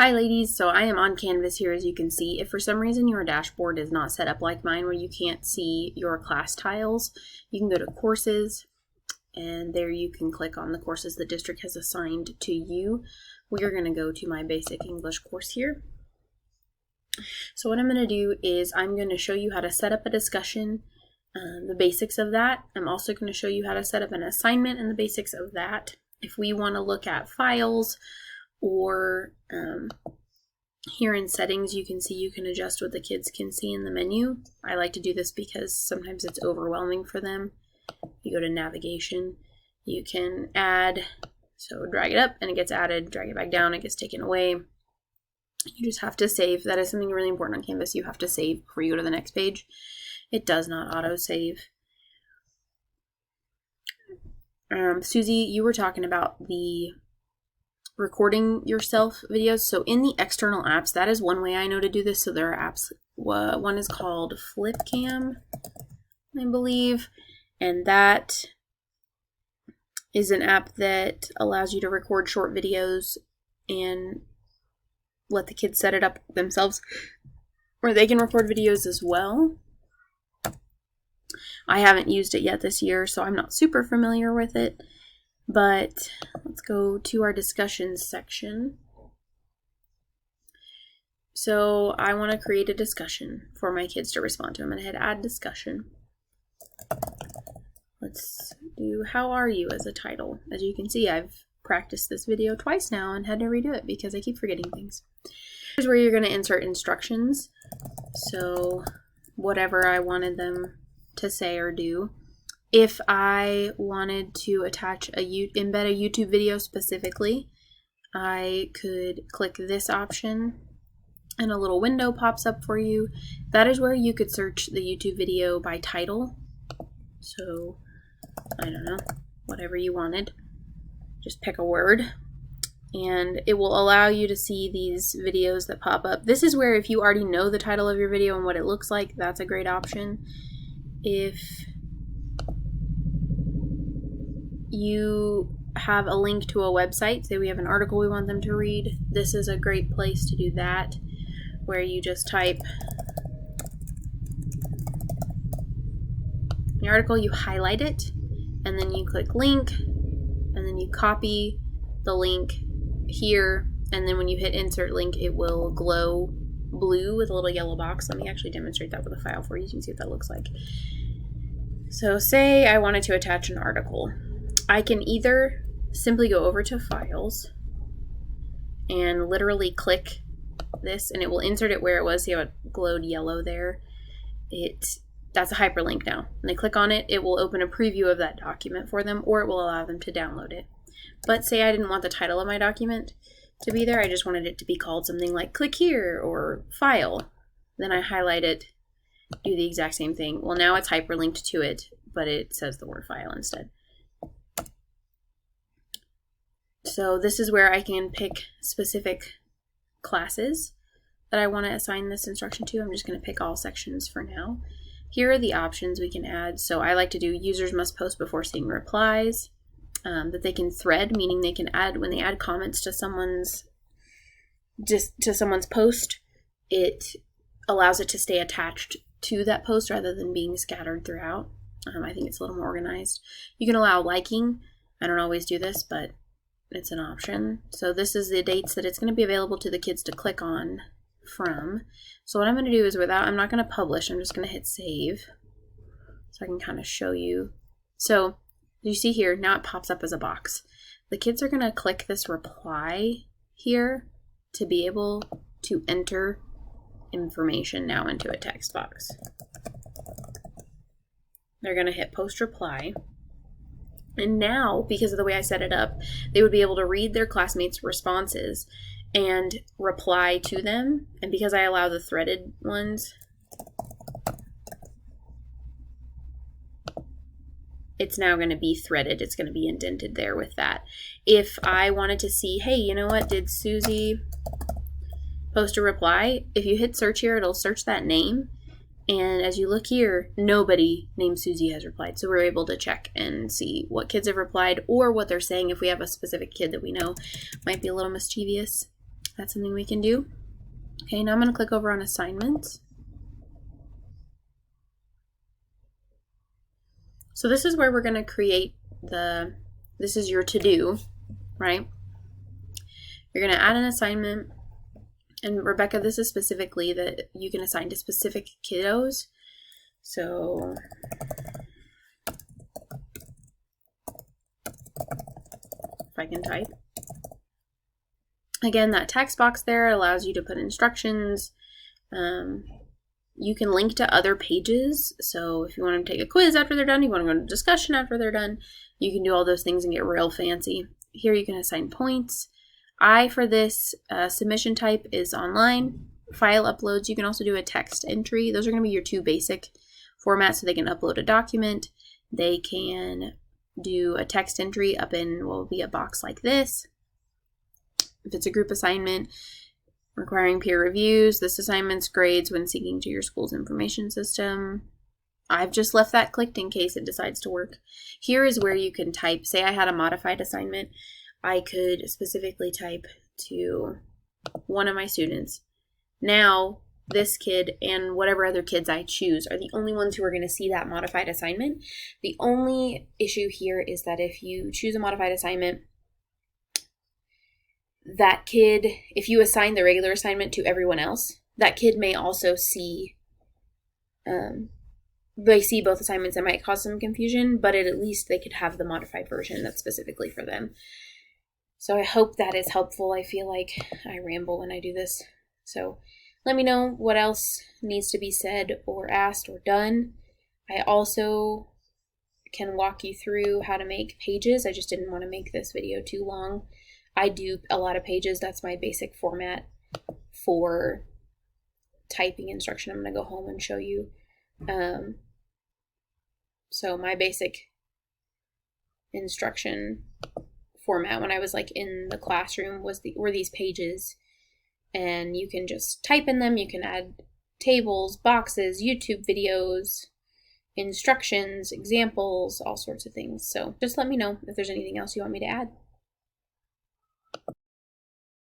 Hi ladies, so I am on Canvas here as you can see. If for some reason your dashboard is not set up like mine where you can't see your class tiles, you can go to courses and there you can click on the courses the district has assigned to you. We are going to go to my basic English course here. So what I'm going to do is I'm going to show you how to set up a discussion, the basics of that. I'm also going to show you how to set up an assignment and the basics of that. If we want to look at files, or here in settings, you can see you can adjust what the kids can see in the menu. I like to do this because sometimes it's overwhelming for them. You go to navigation, you can add, so drag it up and it gets added, drag it back down, it gets taken away. You just have to save. That is something really important on Canvas. You have to save before you go to the next page. It does not auto-save. Susie, you were talking about the recording yourself videos. So in the external apps, that is one way I know to do this. So there are apps, one is called Flipcam, I believe, and that is an app that allows you to record short videos and let the kids set it up themselves, or they can record videos as well. I haven't used it yet this year, so I'm not super familiar with it. But let's go to our discussions section. So I want to create a discussion for my kids to respond to. I'm going to hit add discussion. Let's do how are you as a title. As you can see, I've practiced this video twice now and had to redo it because I keep forgetting things. Here's where you're going to insert instructions. So whatever I wanted them to say or do. If I wanted to attach embed a YouTube video specifically, I could click this option and a little window pops up for you. That is where you could search the YouTube video by title. So, I don't know, whatever you wanted. Just pick a word and it will allow you to see these videos that pop up. This is where if you already know the title of your video and what it looks like, that's a great option. If you have a link to a website, say we have an article we want them to read, this is a great place to do that, where you just type the article, you highlight it, and then you click link, and then you copy the link here, and then when you hit insert link, it will glow blue with a little yellow box. Let me actually demonstrate that with a file for you so you can see what that looks like. So say I wanted to attach an article. I can either simply go over to files and literally click this and it will insert it where it was. See how it glowed yellow there? That's a hyperlink now. When they click on it, it will open a preview of that document for them, or it will allow them to download it. But say I didn't want the title of my document to be there, I just wanted it to be called something like click here or file. Then I highlight it, do the exact same thing. Well, now it's hyperlinked to it, but it says the word file instead. So this is where I can pick specific classes that I want to assign this instruction to. I'm just going to pick all sections for now. Here are the options we can add. So I like to do users must post before seeing replies, that they can thread, meaning they can add, when they add comments to someone's post, it allows it to stay attached to that post rather than being scattered throughout. I think it's a little more organized. You can allow liking. I don't always do this, but it's an option. So this is the dates that it's going to be available to the kids to click on from. So what I'm going to do is I'm not going to publish, I'm just going to hit save so I can kind of show you. So you see here, now it pops up as a box. The kids are going to click this reply here to be able to enter information now into a text box. They're going to hit post reply. And now, because of the way I set it up, they would be able to read their classmates' responses and reply to them. And because I allow the threaded ones, it's now going to be threaded. It's going to be indented there with that. If I wanted to see, hey, you know what, did Susie post a reply? If you hit search here, it'll search that name. And as you look here, nobody named Susie has replied. So we're able to check and see what kids have replied or what they're saying if we have a specific kid that we know might be a little mischievous. That's something we can do. Okay, now I'm going to click over on assignments. So this is where we're going to create this is your to-do, right? You're going to add an assignment. And Rebecca, this is specifically that you can assign to specific kiddos. So if I can type. Again, that text box there allows you to put instructions. You can link to other pages. So if you want to take a quiz after they're done, you want to go to discussion after they're done, you can do all those things and get real fancy. Here you can assign points. For this submission type is online. File uploads, you can also do a text entry. Those are going to be your two basic formats, so they can upload a document. They can do a text entry up in what will be a box like this. If it's a group assignment requiring peer reviews, this assignment's grades when syncing to your school's information system. I've just left that clicked in case it decides to work. Here is where you can type. Say I had a modified assignment. I could specifically type to one of my students. Now, this kid and whatever other kids I choose are the only ones who are going to see that modified assignment. The only issue here is that if you choose a modified assignment, that kid, if you assign the regular assignment to everyone else, that kid may also see, they see both assignments. It might cause some confusion, but at least they could have the modified version that's specifically for them. So I hope that is helpful. I feel like I ramble when I do this. So let me know what else needs to be said or asked or done. I also can walk you through how to make pages. I just didn't want to make this video too long. I do a lot of pages. That's my basic format for typing instruction. I'm going to go home and show you. So my basic instruction format when I was like in the classroom were these pages, and you can just type in them. You can add tables, boxes, YouTube videos, instructions, examples, all sorts of things. So just let me know if there's anything else you want me to add.